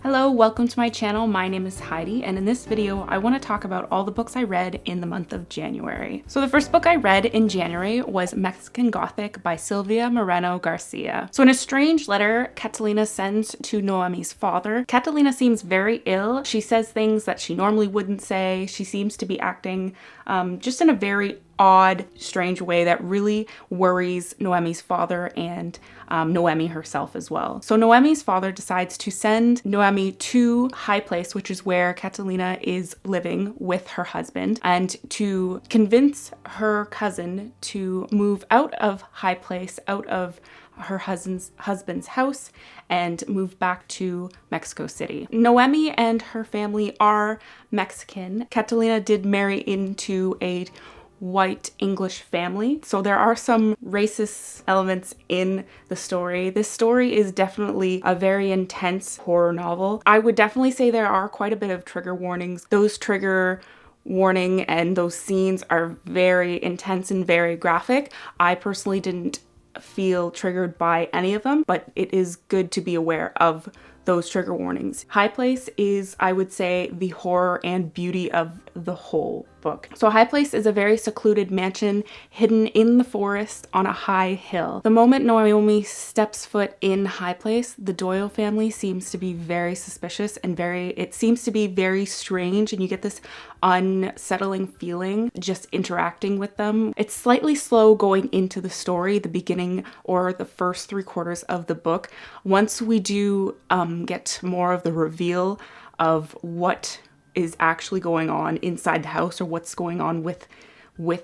Hello, welcome to my channel. My name is Heidi, and in this video, I want to talk about all the books I read in the month of January. So the first book I read in January was Mexican Gothic by Silvia Moreno Garcia. So in a strange letter Catalina sends to Noemi's father, Catalina seems very ill. She says things that she normally wouldn't say. She seems to be acting just in a very odd, strange way that really worries Noemi's father and Noemi herself as well. So Noemi's father decides to send Noemi to High Place, which is where Catalina is living with her husband, and to convince her cousin to move out of High Place, out of her husband's house, and move back to Mexico City. Noemi and her family are Mexican. Catalina did marry into a white English family, so there are some racist elements in the story. This story is definitely a very intense horror novel. I would definitely say there are quite a bit of trigger warnings. Those trigger warning and those scenes are very intense and very graphic. I personally didn't feel triggered by any of them, but it is good to be aware of those trigger warnings. High Place is, I would say, the horror and beauty of the whole book. So High Place is a very secluded mansion hidden in the forest on a high hill. The moment Noemi steps foot in High Place, the Doyle family seems to be very suspicious and it seems to be very strange, and you get this unsettling feeling just interacting with them. It's slightly slow going into the story, the beginning or the first 3/4 of the book. Once we do get more of the reveal of what is actually going on inside the house or what's going on with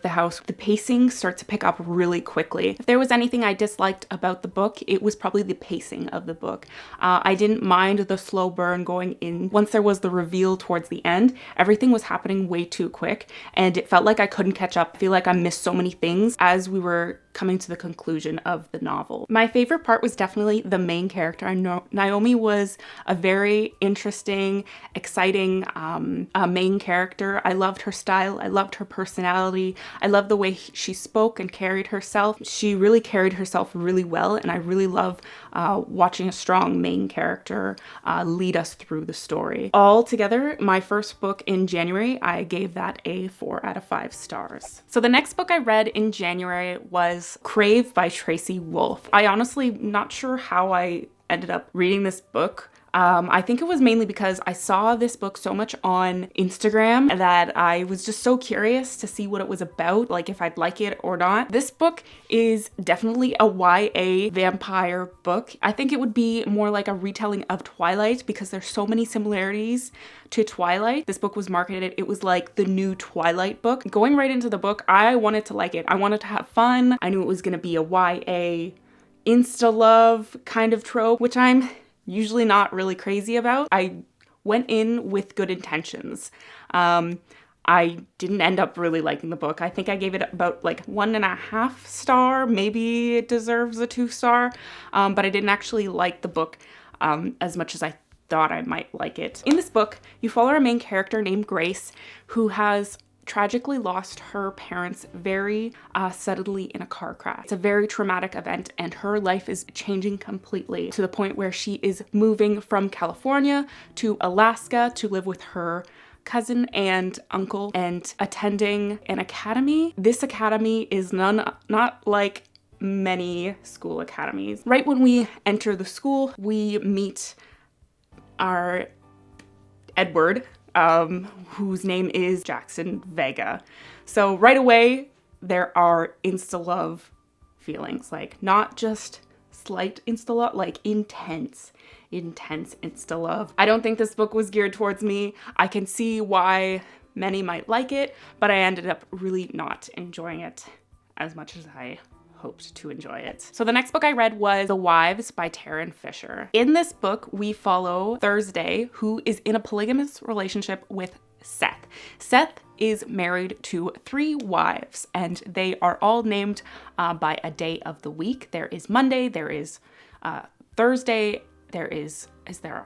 the house, the pacing starts to pick up really quickly. If there was anything I disliked about the book, it was probably the pacing of the book. I didn't mind the slow burn going in. Once there was the reveal towards the end, everything was happening way too quick, and it felt like I couldn't catch up. I feel like I missed so many things as we were coming to the conclusion of the novel. My favorite part was definitely the main character. I know Naomi was a very interesting, exciting main character. I loved her style. I loved her personality. I love the way she spoke and carried herself. She really carried herself really well, and I really love watching a strong main character lead us through the story. Altogether, my first book in January, I gave that a 4 out of 5 stars. So the next book I read in January was Crave by Tracy Wolff. I honestly not sure how I ended up reading this book. I think it was mainly because I saw this book so much on Instagram that I was just so curious to see what it was about, like if I'd like it or not. This book is definitely a YA vampire book. I think it would be more like a retelling of Twilight because there's so many similarities to Twilight. This book was marketed, it was like the new Twilight book. Going right into the book, I wanted to like it. I wanted to have fun. I knew it was gonna be a YA insta-love kind of trope, which I'm usually not really crazy about. I went in with good intentions. I didn't end up really liking the book. I think I gave it about like 1.5 star. Maybe it deserves a 2 star, but I didn't actually like the book as much as I thought I might like it. In this book, you follow a main character named Grace who has tragically lost her parents very suddenly in a car crash. It's a very traumatic event, and her life is changing completely to the point where she is moving from California to Alaska to live with her cousin and uncle and attending an academy. This academy is not like many school academies. Right when we enter the school, we meet our Edward, whose name is Jackson Vega. So right away, there are insta-love feelings, like not just slight insta-love, like intense insta-love. I don't think this book was geared towards me. I can see why many might like it, but I ended up really not enjoying it as much as I hoped to enjoy it. So the next book I read was The Wives by Taryn Fisher. In this book, we follow Thursday, who is in a polygamous relationship with Seth. Seth is married to 3 wives, and they are all named by a day of the week. There is Monday, there is Thursday, is there a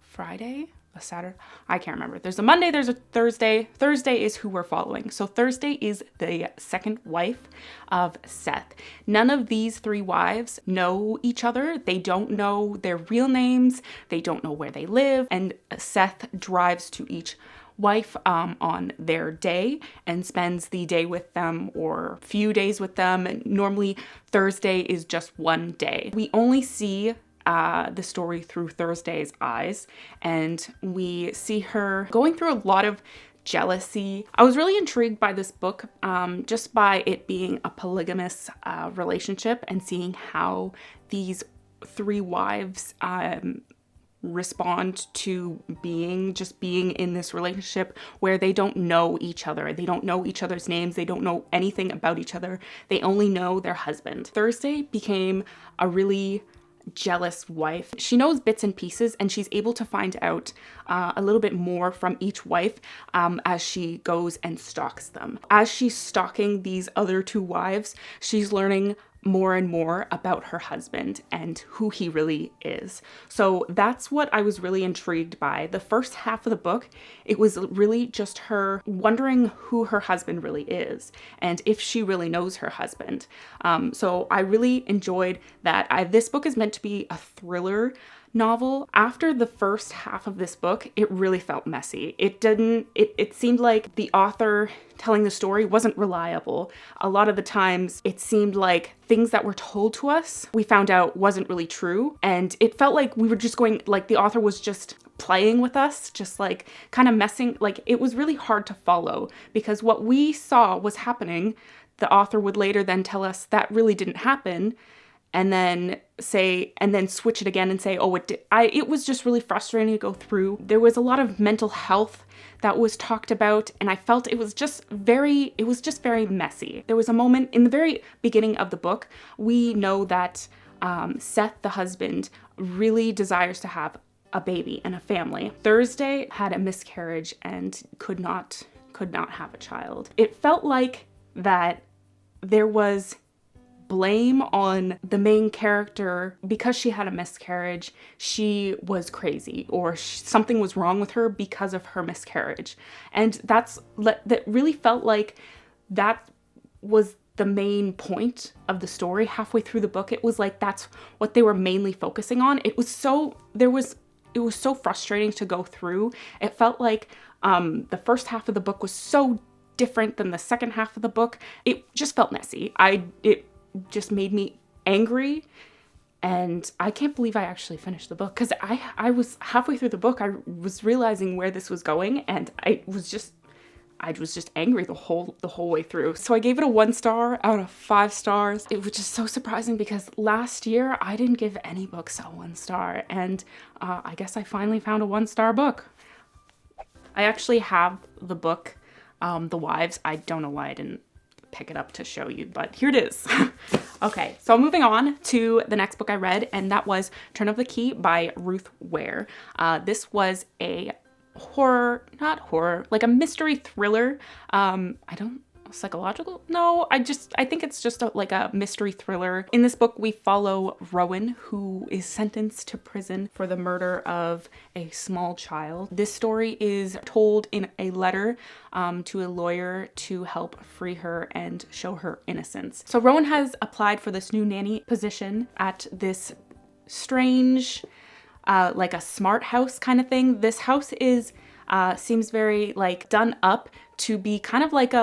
Friday? a Saturday. I can't remember. There's a Monday, there's a Thursday. Thursday is who we're following. So Thursday is the second wife of Seth. None of these three wives know each other. They don't know their real names. They don't know where they live. And Seth drives to each wife on their day and spends the day with them or few days with them. And normally Thursday is just one day. We only see the story through Thursday's eyes, and we see her going through a lot of jealousy. I was really intrigued by this book just by it being a polygamous relationship and seeing how these three wives respond to being in this relationship where they don't know each other. They don't know each other's names. They don't know anything about each other. They only know their husband. Thursday became a really jealous wife. She knows bits and pieces, and she's able to find out a little bit more from each wife as she goes and stalks them. As she's stalking these other two wives, she's learning more and more about her husband and who he really is. So that's what I was really intrigued by. The first half of the book, it was really just her wondering who her husband really is and if she really knows her husband. So I really enjoyed that. This book is meant to be a thriller novel. After the first half of this book, it really felt messy. It seemed like the author telling the story wasn't reliable. A lot of the times it seemed like things that were told to us, we found out wasn't really true. And it felt like we were just going, like the author was just playing with us, just like kind of messing, like it was really hard to follow because what we saw was happening, the author would later then tell us that really didn't happen. And then switch it again and say, oh, it did. It was just really frustrating to go through. There was a lot of mental health that was talked about, and I felt it was just very messy. There was a moment in the very beginning of the book, we know that Seth, the husband, really desires to have a baby and a family. Thursday had a miscarriage and could not have a child. It felt like that there was blame on the main character because she had a miscarriage. She was crazy or something was wrong with her because of her miscarriage. And that really felt like that was the main point of the story. Halfway through the book, it was like that's what they were mainly focusing on. It was so frustrating to go through. It felt like the first half of the book was so different than the second half of the book. It just felt messy. It just made me angry, and I can't believe I actually finished the book because I was halfway through the book. I was realizing where this was going, and I was just angry the whole way through. So I gave it a 1 star out of 5 stars. It was just so surprising because last year I didn't give any books a 1 star, and I guess I finally found a 1-star book. I actually have the book, The Wives. I don't know why I didn't pick it up to show you, but here it is. Okay, so moving on to the next book I read, and that was Turn of the Key by Ruth Ware. This was a like a mystery thriller. Psychological? No, I think it's just like a mystery thriller. In this book, we follow Rowan, who is sentenced to prison for the murder of a small child. This story is told in a letter to a lawyer to help free her and show her innocence. So Rowan has applied for this new nanny position at this strange, like a smart house kind of thing. This house is seems very like done up to be kind of like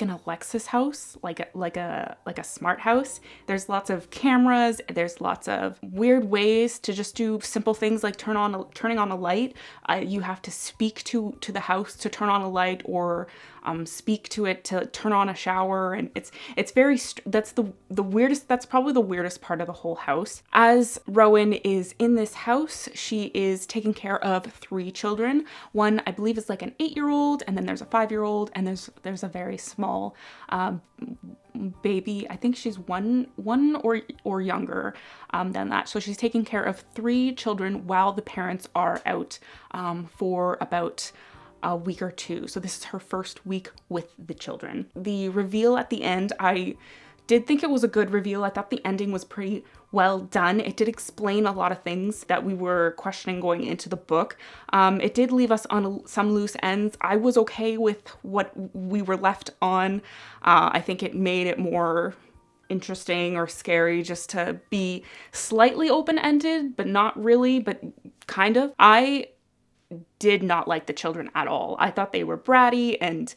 an Alexis house, like a smart house. There's lots of cameras. There's lots of weird ways to just do simple things like turning on a light. You have to speak to the house to turn on a light, or speak to it to turn on a shower, and it's very that's the weirdest. That's probably the weirdest part of the whole house. As Rowan is in this house, she is taking care of 3 children. One, I believe, is like an 8-year-old, and then there's a 5-year-old, and there's a very small baby. I think she's one or younger than that. So she's taking care of 3 children while the parents are out for about a week or 2. So this is her first week with the children. The reveal at the end, I did think it was a good reveal. I thought the ending was pretty well done. It did explain a lot of things that we were questioning going into the book. It did leave us on some loose ends. I was okay with what we were left on. I think it made it more interesting or scary just to be slightly open-ended, but not really, but kind of. I did not like the children at all. I thought they were bratty and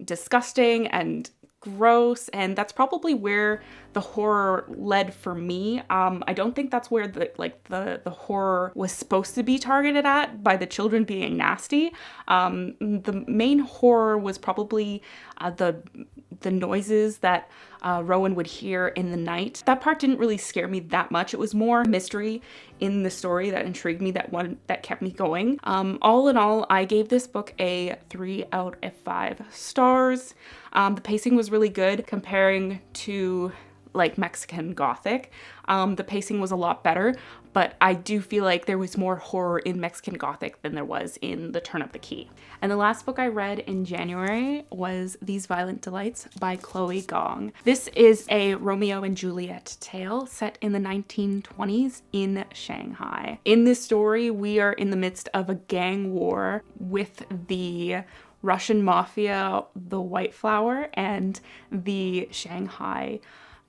disgusting and gross, and that's probably where the horror led for me. I don't think that's where the horror was supposed to be targeted at, by the children being nasty. The main horror was probably the noises that Rowan would hear in the night. That part didn't really scare me that much. It was more mystery in the story that intrigued me, that kept me going. All in all, I gave this book a 3 out of 5 stars. The pacing was really good comparing to like Mexican Gothic. The pacing was a lot better, but I do feel like there was more horror in Mexican Gothic than there was in The Turn of the Key. And the last book I read in January was These Violent Delights by Chloe Gong. This is a Romeo and Juliet tale set in the 1920s in Shanghai. In this story, we are in the midst of a gang war with the Russian mafia, the White Flower, and the Shanghai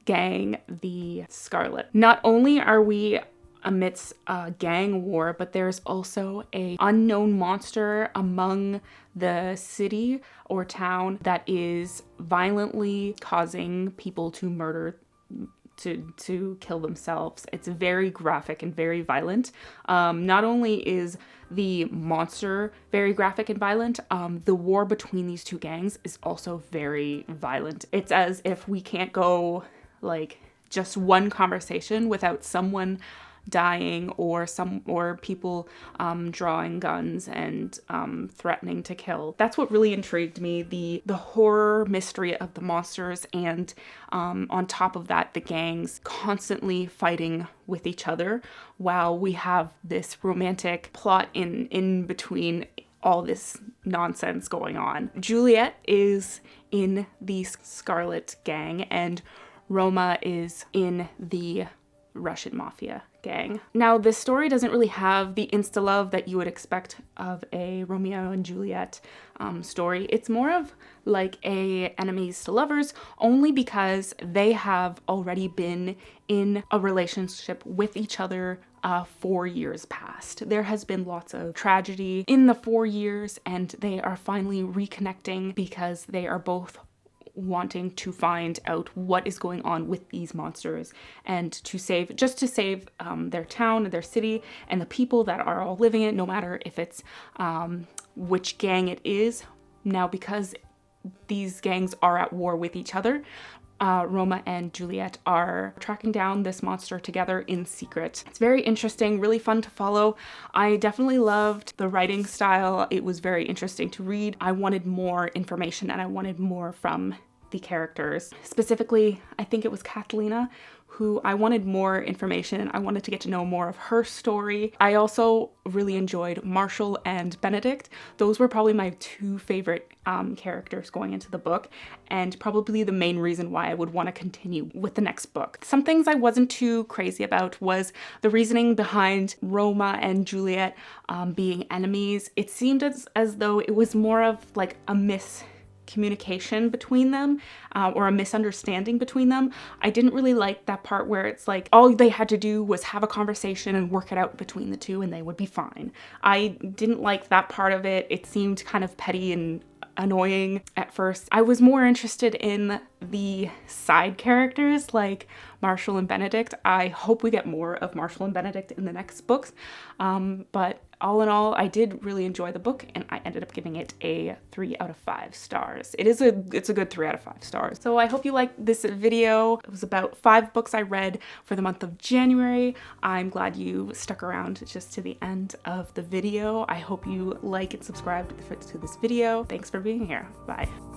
gang, the Scarlet. Not only are we amidst a gang war, but there's also a unknown monster among the city or town that is violently causing people to murder, to kill themselves. It's very graphic and very violent. Not only is the monster very graphic and violent, the war between these two gangs is also very violent. It's as if we can't go like just one conversation without someone dying or people drawing guns and threatening to kill. That's what really intrigued me, the horror mystery of the monsters, and on top of that, the gangs constantly fighting with each other while we have this romantic plot in between all this nonsense going on. Juliet is in the Scarlet gang and Roma is in the Russian mafia gang. Now, this story doesn't really have the insta-love that you would expect of a Romeo and Juliet story. It's more of like a enemies to lovers, only because they have already been in a relationship with each other 4 years past. There has been lots of tragedy in the 4 years, and they are finally reconnecting because they are both wanting to find out what is going on with these monsters and to save their town, their city, and the people that are all living it, no matter if it's which gang it is. Now, because these gangs are at war with each other, Roma and Juliet are tracking down this monster together in secret. It's very interesting, really fun to follow. I definitely loved the writing style. It was very interesting to read. I wanted more information and I wanted more from the characters. Specifically, I think it was Catalina, who I wanted more information. I wanted to get to know more of her story. I also really enjoyed Marshall and Benedict. Those were probably my two favorite characters going into the book, and probably the main reason why I would want to continue with the next book. Some things I wasn't too crazy about was the reasoning behind Roma and Juliet being enemies. It seemed as though it was more of like a miscommunication between them, or a misunderstanding between them. I didn't really like that part where it's like all they had to do was have a conversation and work it out between the two and they would be fine. I didn't like that part of it. It seemed kind of petty and annoying at first. I was more interested in the side characters like Marshall and Benedict. I hope we get more of Marshall and Benedict in the next books. But all in all, I did really enjoy the book and I ended up giving it a 3 out of 5 stars. It's a good 3 out of 5 stars. So I hope you liked this video. It was about 5 books I read for the month of January. I'm glad you stuck around just to the end of the video. I hope you like and subscribe to this video. Thanks for being here. Bye.